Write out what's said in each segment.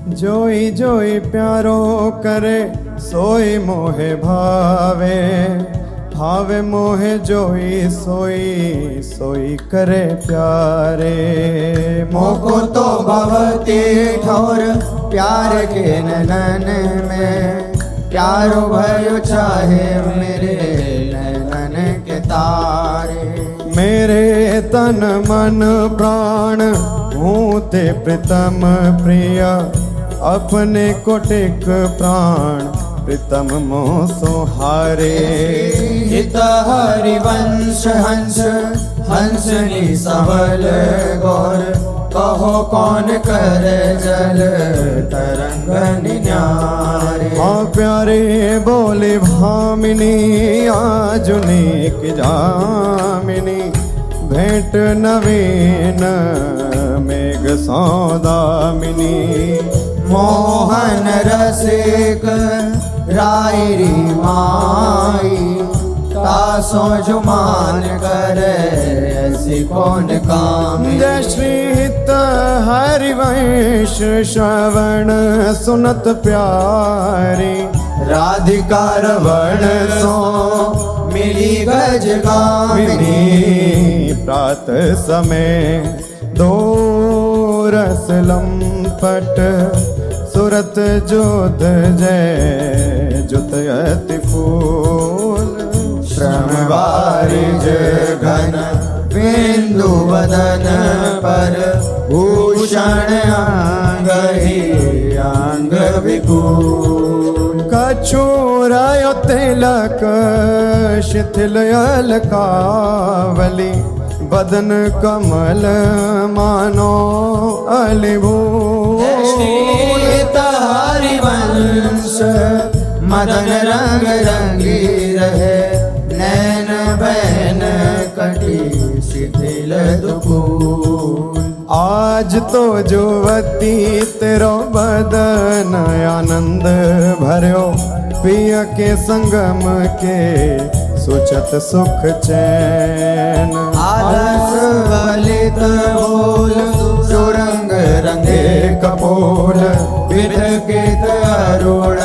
जोई जोई प्यारो करे सोई मोहे भावे, भावे मोहे जोई सोई सोई करे प्यारे। मोको तो भवती ठोर प्यार के नैनन में, प्यारो भयो चाहे मेरे नैनन के तारे। मेरे तन मन प्राण हूँ ते प्रीतम प्रिय, अपने कोटिक प्राण प्रीतम मोह सोहारे। हित हरिवंश हंस हंसनी सबल गौर, कहो कौन कर जल तरंग निन्यारे। हाँ प्यारे बोले भामिनी आजुनिक जामिनी, भेंट नवीन मेघ सौदामिनी। मोहन रसिक रायरी माई, तासो जुमान करे ऐसी कौन काम। जय श्री हित हरिवंश श्रवण सुनत प्यारी, राधिका रवण सो मिली गज गामिनी। प्रात समय दो रस लंपट, सुरत जोध जय जुत अति फूल। श्रम बारिज घन बिंदु वदन पर, भूषण अंग ही अंग विपुल। कछुरायो तिलक शिथिल अलकावली, बदन कमल मानो अलिभूल। हरिवंश मदन रंग रंगी रहे, नैन बहन कटी शिथिल दुकूल। आज तो जुवती तेरो बदन आनंद भर्यो, पिय के संगम के सुचत सुख चैन। आलस ललित बोल सुरंग रंगे कपोल, विध के तरुण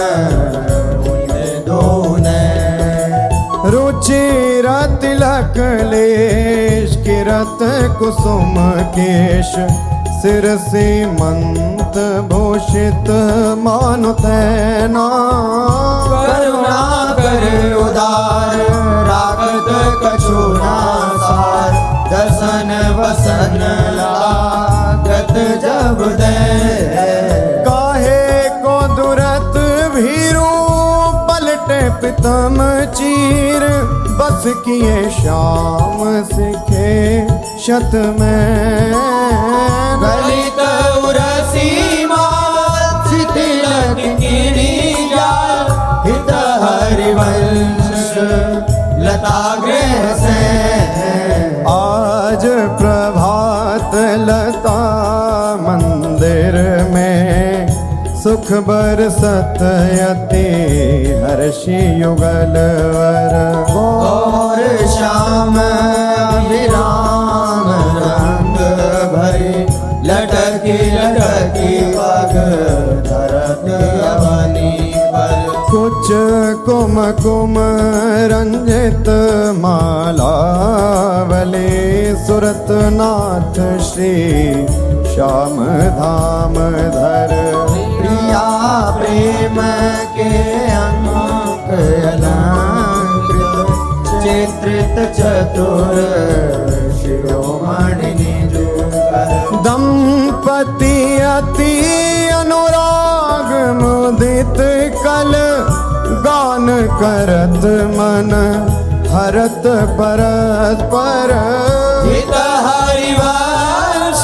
दोने। रुचिर तिलक लेश किरत कुसुम केश, सिर सीमंत भूषित मानु तैना। करुणा कर उदार रागत कछुना सार, दसन वसन लागत जब दे। काहे को दुरत भीरू पलटे पितम चीर, बस किए श्याम सिखे शत में। गलित उरसी माल शिथिलक कीड़ी जाल, हित हरिवंश लता गृह से। आज प्रभात लता मंदिर में, सुख बरसत यति हर्षि युगल वर। और श्याम अभिराम रंग भरी, लटकी लटकी पग धरत अवनी पर। कुछ कुम कुम रंजित मालावली, सुरत नाथ श्री श्याम धाम धर। प्रिया प्रेम के अंक अलंकृत, चित्रित चतुर शिरोमणि निजुकर। दंपति अति अनुराग मुदित कल, गान करत मन हरत परस्पर। हित हरिवंश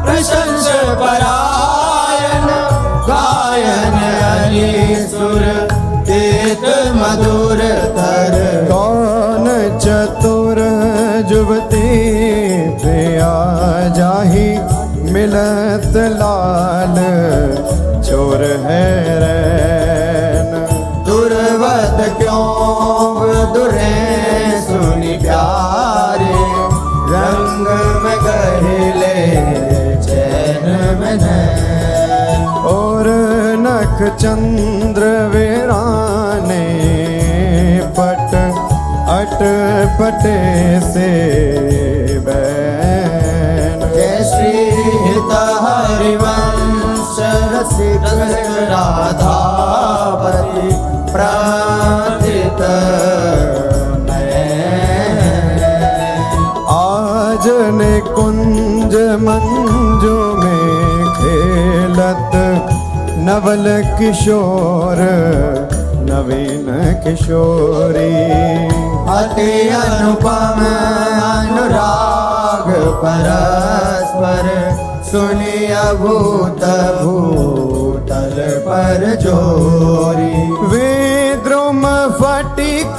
प्रशंस परायण, गायन हरि सुर देत मधुर तर। कौन चतुर जुवती प्रिया जाही, मिलत लाल चोर है रैन। दुर्वत क्यों दुरे सुनि प्यारे, रंग में गहले चैन में नैन। ओ चंद्र वीराने पट अटपटे से बैन। जय श्री हित हरिवंश रसिक राधापति प्रार्थित आज ने कुंज मंजू में खेलत नवल किशोर नवीन किशोरी। अति अनुपम अनुराग परस्पर सुनिय भूत भूतल पर जोरी। विद्रुम फटिक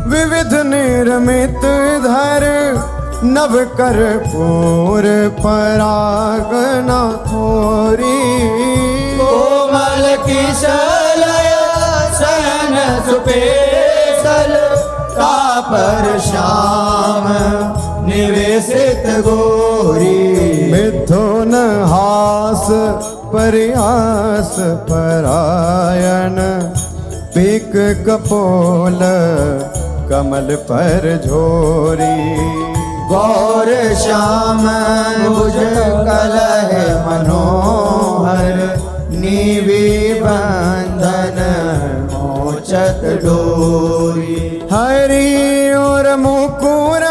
विविध निर्मित धर नव कर पूर परागना थोरी। कोमल किशलय सन सुपेशल तापर श्याम निवेशित गोरी। मिथुन हास परिहास परायण पीक कपोल कमल पर झोरी। गौर श्याम भुज कलह मनोहर नीवी बंधन मोचत डोरी। हरि और मुकुर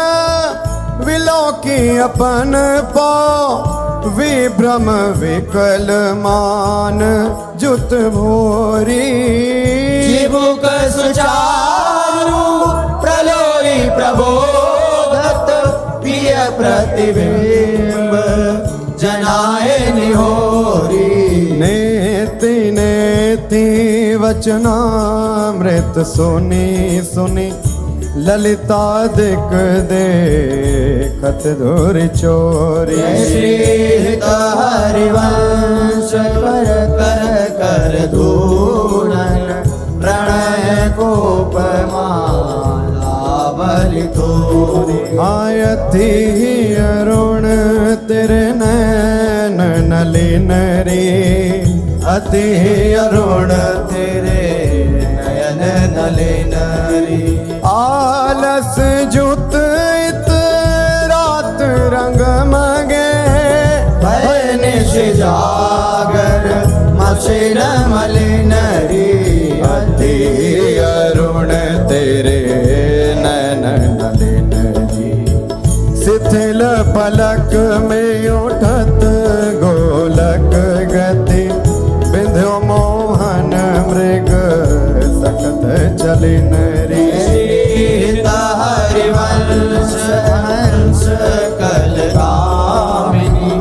विलोकी अपन पाँव विभ्रम विकल मान जुत भोरी। जीवुक सुचारु प्रलोई प्रबोधत प्रिय प्रतिबिंब जनाए निहोरी। नेति नेति वचनामृत सुनी सुनी ललिता दिक देखत धुर चोरी। श्री हित हरिवंश कर कर कर धूनन प्रणय कोपमाला बलि तोरी। आयति अरुण तेरे नैन नलिन रे। अति अरुण तेरे नयन नलिन रे। आलस जुत इत रात रंग मगे भय निश जागर मसिर मलिन रे। अति अरुण तेरे नैन नलिन रे। शिथिल पलक में उठत गोलक गति बिंध्यो मोहन मृग सकत चलिन रे। हित हरिवंश हंस कलकामिनी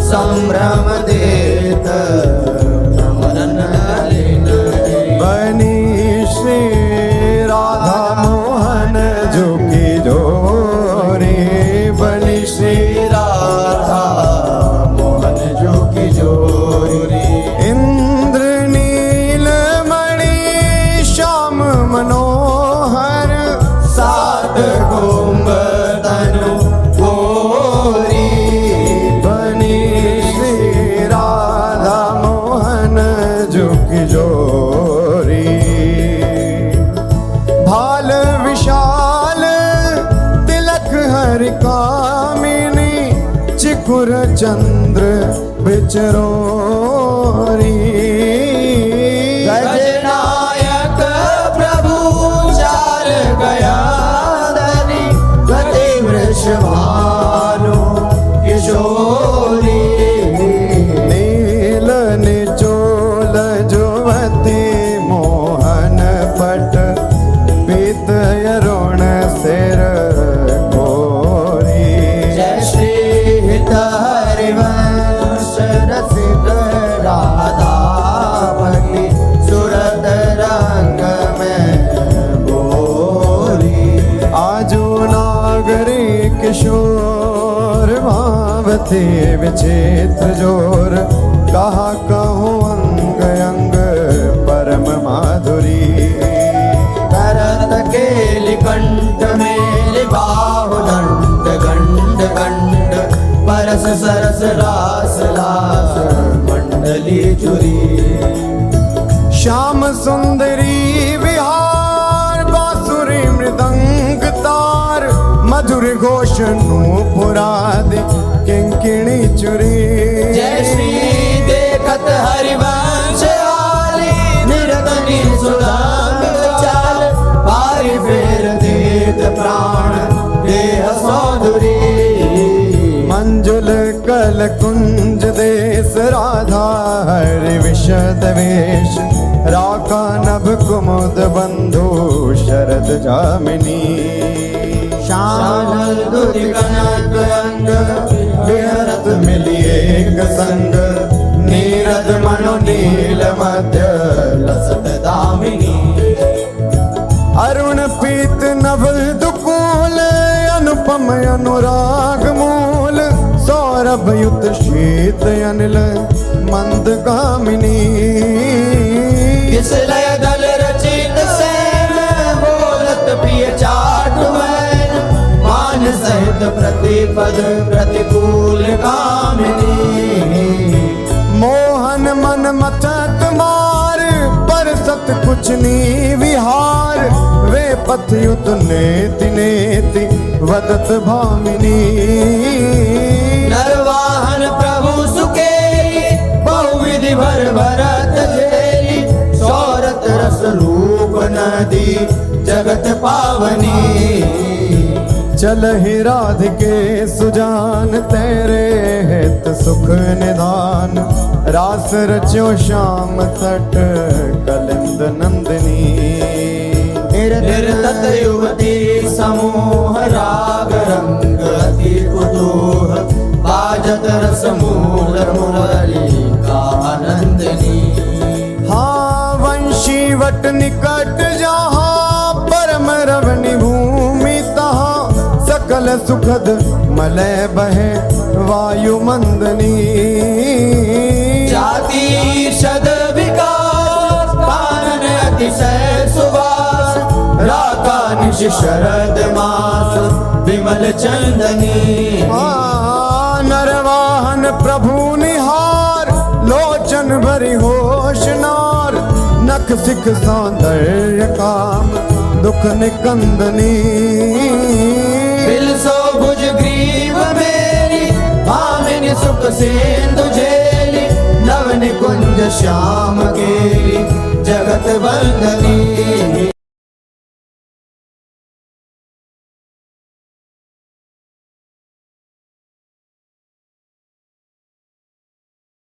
संभ्रम देत नमन नलिन रे। बनी श्री राधा मोहन झुकी जोरी। बनी श्री राधा मोहन जो की जोरी। इंद्र नील मणि श्याम मनोहर सात कुंभ तनु गोरी। बनी श्री राधा मोहन झुकी जोरी। भाल विशाल तिलक हरि कामिनी चिकुर चंद्र बिचरोरी। गजनायक प्रभु चार गया धनी गति वृषभानु किशोरी। नील निचोल जुवती मोहन पट पीत अरुण सिर गोरी। जय श्री हित हरिवंश रसिक राधापति सुरत रंग में बोरी। आजू नागरी किशोर भावती विचित्र जोर। कहा कहूँ अंग अंग परम माधुरी। भरत केलि कंठ मेलि बाहु दंड गंड गंड परस सरस रास लास मंडली चुरी। श्याम सुंदरी विहार बांसुरी मृदंग तार मधुर घोष नूपुराद किंकिणी चुरी जय श्री देखत हरिवंश आली निरतनी सुदाम चाल पारि फेर देत प्राण देह सौंदरी मंजुल कल कुंज देश राधा हरि विशद वेश राका नभ कुमुद बंधु शरद जामिनी श्यामल दुधि कनक अंग विहरत मिली एक संग नीरद मनो नील मध्य लसत दामिनी अरुण पीत नवल दुकूल अनुपम अनुराग मूल सौरभ युत शीत अनिल मंद गामिनी किस लय दल रचित सैन बोलत प्रिय चाट मैन मान सहित प्रतिपद प्रतिकूल कामिनी मोहन मन मथत मार पर सत कुछ नी विहार वे पथ युत नेति नेति वदत भामिनी नरवाहन प्रभु सुकेली बहुविधि भर भरत झेली सौरत रस रूप नदी जगत पावनी चल ही राधिके सुजान तेरे हित सुख निधान रास रच्यो श्याम तट कलिंद नंदिनी निर्तत युवती समूह राग रंग अति कुतूह बाजत रस मूल मुरली का आनंदनी हाँ वंशी वट निकट जहाँ परम रवनि भूमि तहाँ सकल सुखद मलय बहे वायु मंदनी जाति शद विकास कानन अतिशय सुवास राका निश शरद मास विमल चंदनी नरवाहन प्रभु निहार लोचन भरी होशनार नख सिख सौंदर्य काम दुख निकंदनी बिलसो भुज ग्रीव मेरी भामिनी सुख सिंधु झेली नव निकुंज श्याम केली जगत वंदनी